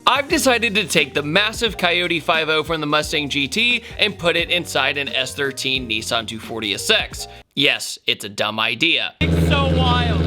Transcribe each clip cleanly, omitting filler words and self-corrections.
I've decided to take the massive Coyote 5.0 from the Mustang GT and put it inside an S13 Nissan 240 SX. Yes, it's a dumb idea. It's so wild.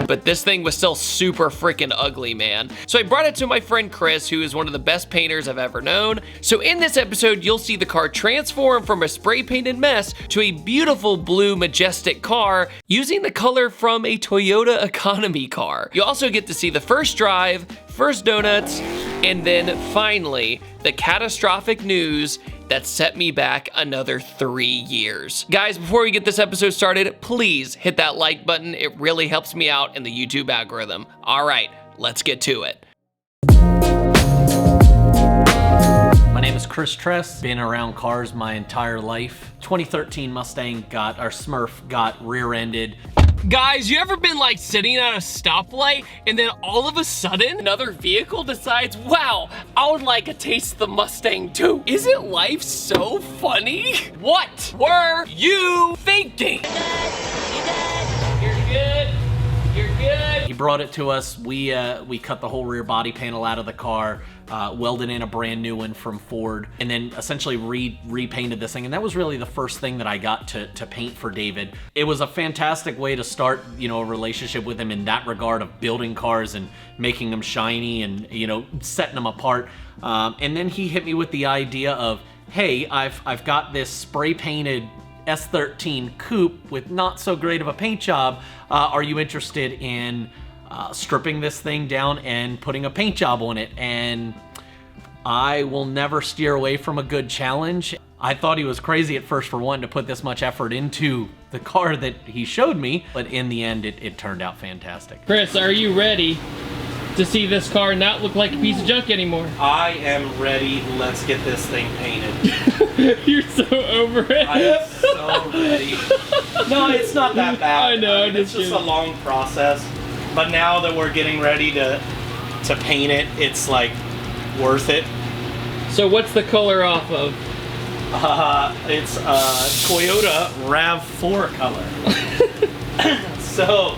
But this thing was still super freaking ugly, man. So I brought it to my friend Chris, who is one of the best painters I've ever known. So in this episode, you'll see the car transform from a spray painted mess to a beautiful blue majestic car using the color from a Toyota economy car. You also get to see the first drive, first donuts, and then finally, the catastrophic news that set me back another 3 years. Guys, before we get this episode started, please hit that like button. It really helps me out in the YouTube algorithm. All right, let's get to it. My name is Chris Tress, been around cars my entire life. 2013 Mustang Smurf got rear-ended. Guys, you ever been like sitting at a stoplight and then all of a sudden another vehicle decides, wow, I would like a taste of the Mustang too? Isn't life so funny? What were you thinking? You're good. You're good. He brought it to us. We cut the whole rear body panel out of the car, welded in a brand new one from Ford, and then essentially repainted this thing. And that was really the first thing that I got to paint for David. It was a fantastic way to start, you know, a relationship with him in that regard of building cars and making them shiny and, you know, setting them apart. And then he hit me with the idea of, hey, I've got this spray painted S13 coupe with not so great of a paint job. Are you interested in stripping this thing down and putting a paint job on it? And I will never steer away from a good challenge. I thought he was crazy at first for wanting to put this much effort into the car that he showed me, but in the end it turned out fantastic. Chris, are you ready to see this car not look like a piece of junk anymore? I am ready. Let's get this thing painted. You're so over it. I am so ready. No, it's not that bad. I know. It's just a long process. But now that we're getting ready to paint it, it's like worth it. So what's the color off of? It's Toyota RAV4 color. So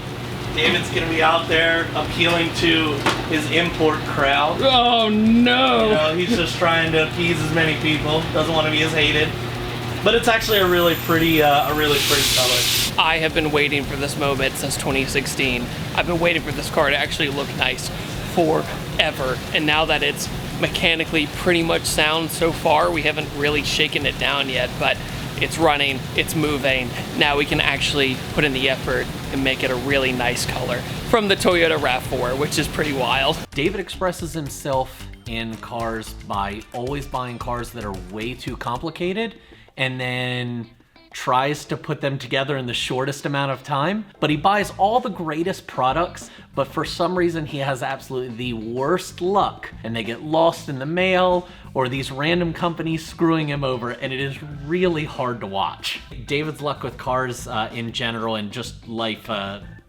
David's gonna be out there appealing to his import crowd. Oh no! You know, he's just trying to appease as many people. Doesn't want to be as hated. But it's actually a really pretty color. I have been waiting for this moment since 2016. I've been waiting for this car to actually look nice forever. And now that it's mechanically pretty much sound so far, we haven't really shaken it down yet, but it's running, it's moving. Now we can actually put in the effort and make it a really nice color from the Toyota RAV4, which is pretty wild. David expresses himself in cars by always buying cars that are way too complicated and then tries to put them together in the shortest amount of time. But he buys all the greatest products, but for some reason he has absolutely the worst luck and they get lost in the mail or these random companies screwing him over, and it is really hard to watch. David's luck with cars in general and just life,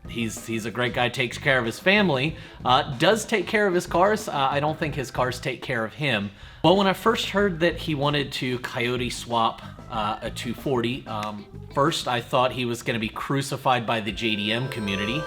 he's a great guy, takes care of his family, does take care of his cars. I don't think his cars take care of him. Well, when I first heard that he wanted to Coyote swap a 240, first I thought he was gonna be crucified by the JDM community.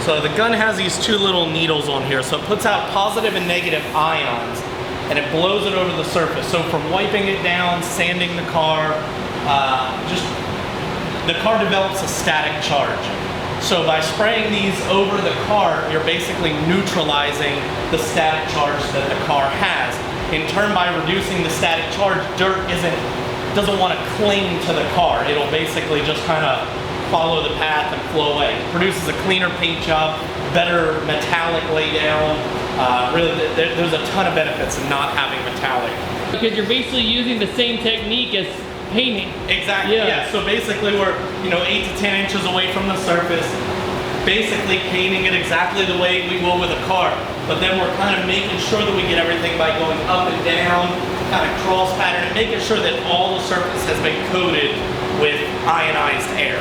So the gun has these two little needles on here, so it puts out positive and negative ions and it blows it over the surface. So from wiping it down, sanding the car, the car develops a static charge. So by spraying these over the car, you're basically neutralizing the static charge that the car has. In turn, by reducing the static charge, dirt doesn't want to cling to the car. It'll basically just kind of follow the path and flow away. It produces a cleaner paint job, better metallic laydown. Really, there's a ton of benefits in not having metallic. Because you're basically using the same technique as painting. Exactly, yeah. So basically we're, 8 to 10 inches away from the surface, basically painting it exactly the way we will with a car. But then we're kind of making sure that we get everything by going up and down, kind of cross pattern, and making sure that all the surface has been coated with ionized air.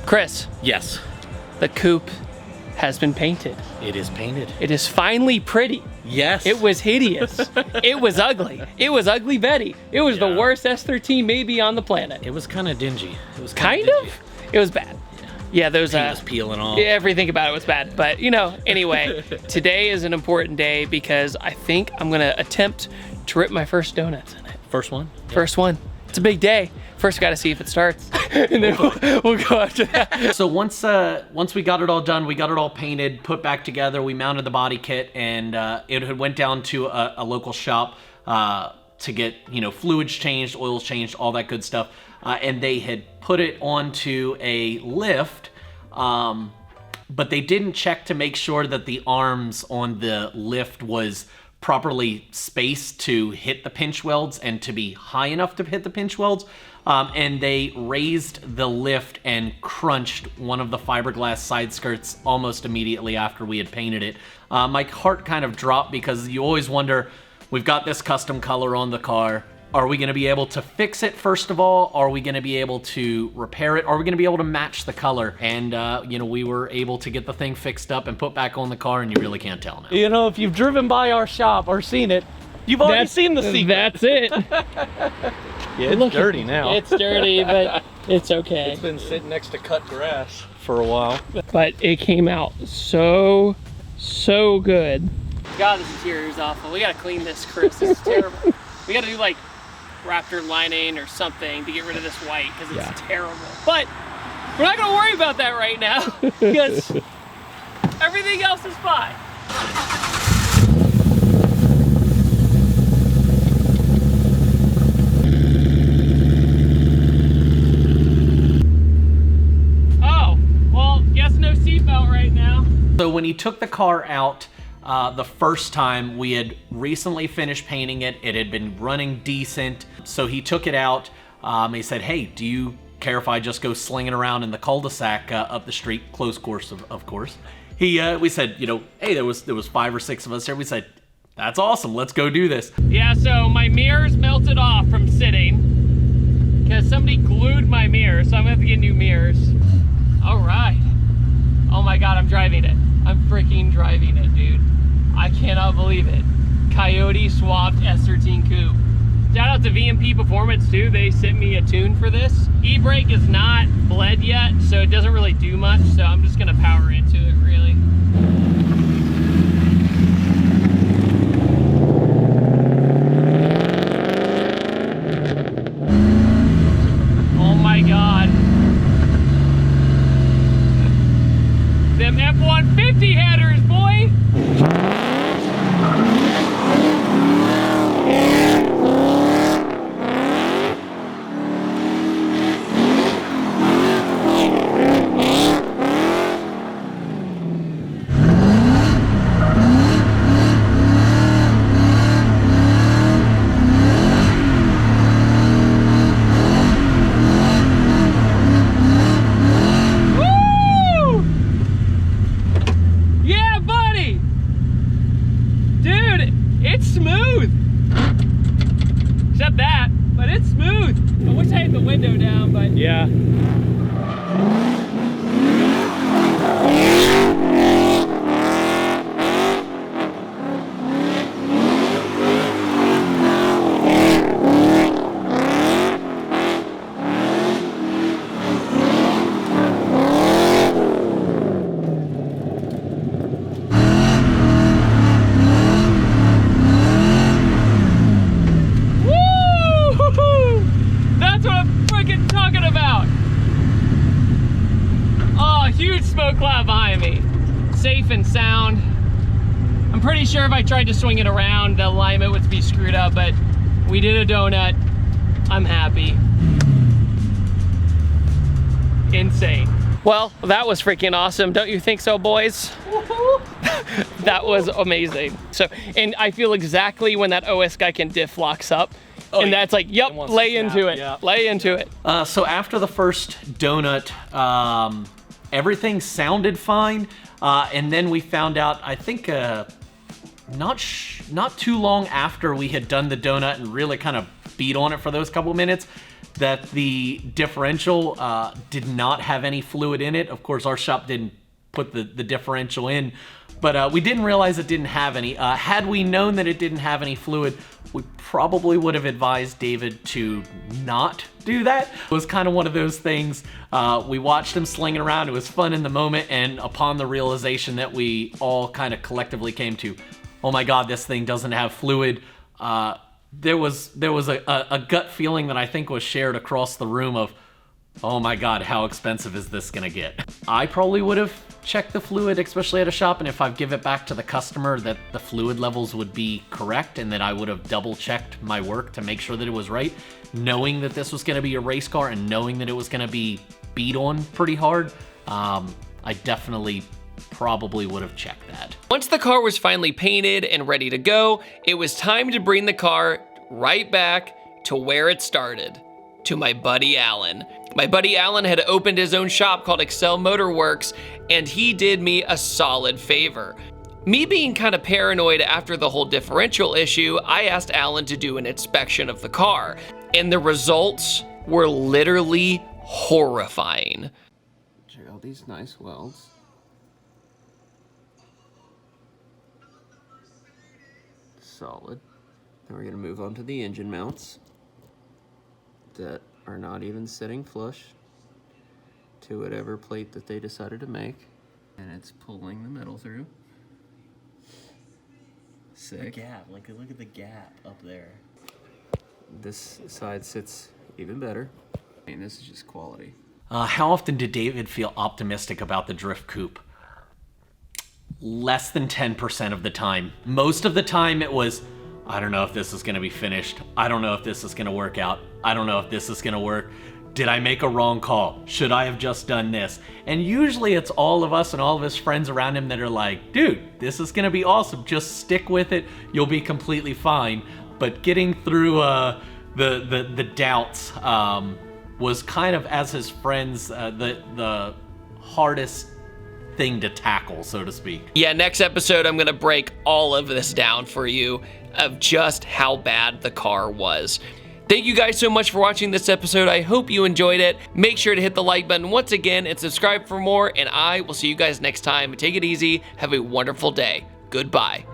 Chris, Yes, the coupe has been painted. it is painted. It is finally pretty. Yes. It was hideous. It was ugly. It was ugly Betty. It was the worst S13 maybe on the planet. It was kind of dingy. It was Kind dingy. of? It was bad. Yeah, those Paint was peeling off. everything about it was bad. But anyway, today is an important day because I think I'm gonna attempt to rip my first donuts in it. First one? First one. It's a big day. First, got to see if it starts, and then we'll go after that. So once we got it all done, we got it all painted, put back together, we mounted the body kit, and it had went down to a local shop to get fluids changed, oils changed, all that good stuff, and they had put it onto a lift, but they didn't check to make sure that the arms on the lift was properly spaced to hit the pinch welds and to be high enough to hit the pinch welds. And they raised the lift and crunched one of the fiberglass side skirts almost immediately after we had painted it. My heart kind of dropped because you always wonder, we've got this custom color on the car. Are we going to be able to fix it first of all? Are we going to be able to repair it? Are we going to be able to match the color? And, we were able to get the thing fixed up and put back on the car, and you really can't tell now. If you've driven by our shop or seen it, you've already seen the secret. That's it. Yeah, it's dirty now. It's dirty, but it's okay. It's been sitting next to cut grass for a while. But it came out so good. God, this interior is awful. We gotta clean this, Chris. This is terrible. We gotta do like Raptor lining or something to get rid of this white because it's terrible. But we're not gonna worry about that right now because everything else is fine. So when he took the car out the first time, we had recently finished painting it. It had been running decent. So he took it out. He said, hey, do you care if I just go slinging around in the cul-de-sac up the street? Close course, of course. We said, hey, there was 5 or 6 of us there. We said, that's awesome. Let's go do this. Yeah, so my mirrors melted off from sitting because somebody glued my mirrors. So I'm gonna have to get new mirrors. All right. Oh my God, I'm driving it. I'm freaking driving it, dude. I cannot believe it. Coyote Swapped S13 Coupe. Shout out to VMP Performance too. They sent me a tune for this. E-brake is not bled yet, so it doesn't really do much. So I'm just gonna power into it, really. except that, but it's smooth. I wish I had the window down, but Yeah. that's what I'm freaking talking about. Oh, huge smoke cloud behind me. Safe and sound. I'm pretty sure if I tried to swing it around, the alignment would be screwed up, but we did a donut. I'm happy. Insane. Well, that was freaking awesome. Don't you think so, boys? That was amazing. So, and I feel exactly when that OS guy can diff locks up. Oh, and yeah. that's like, yep, lay into it. Yeah. Lay into it. So after the first donut, everything sounded fine. And then we found out, I think, not too long after we had done the donut and really kind of beat on it for those couple minutes, that the differential did not have any fluid in it. Of course, our shop didn't put the differential in, but we didn't realize it didn't have any. Had we known that it didn't have any fluid, we probably would have advised David to not do that. It was kind of one of those things. We watched him slinging around. It was fun in the moment, and upon the realization that we all kind of collectively came to, oh my God, this thing doesn't have fluid. There was a gut feeling that I think was shared across the room of, oh my God, how expensive is this gonna get? I probably would have checked the fluid, especially at a shop, and if I give it back to the customer, that the fluid levels would be correct and that I would have double checked my work to make sure that it was right, knowing that this was gonna be a race car and knowing that it was gonna be beat on pretty hard. I definitely probably would have checked that. Once the car was finally painted and ready to go, it was time to bring the car right back to where it started, to my buddy Alan. My buddy Alan had opened his own shop called Excel Motor Works, and he did me a solid favor. Me being kind of paranoid after the whole differential issue, I asked Alan to do an inspection of the car, and the results were literally horrifying. Check out these nice welds. Solid. Then we're gonna move on to the engine mounts that are not even sitting flush to whatever plate that they decided to make. And it's pulling the metal through. Sick. The gap, like look at the gap up there. This side sits even better. I mean, this is just quality. How often did David feel optimistic about the drift coupe? Less than 10% of the time. Most of the time it was, I don't know if this is gonna be finished. I don't know if this is gonna work out. I don't know if this is gonna work. Did I make a wrong call? Should I have just done this? And usually it's all of us and all of his friends around him that are like, dude, this is gonna be awesome. Just stick with it. You'll be completely fine. But getting through the doubts was kind of, as his friends, the hardest thing to tackle, so to speak. Yeah, next episode I'm gonna break all of this down for you of just how bad the car was. Thank you guys so much for watching this episode. I hope you enjoyed it. Make sure to hit the like button once again and subscribe for more, and I will see you guys next time. Take it easy. Have a wonderful day. Goodbye.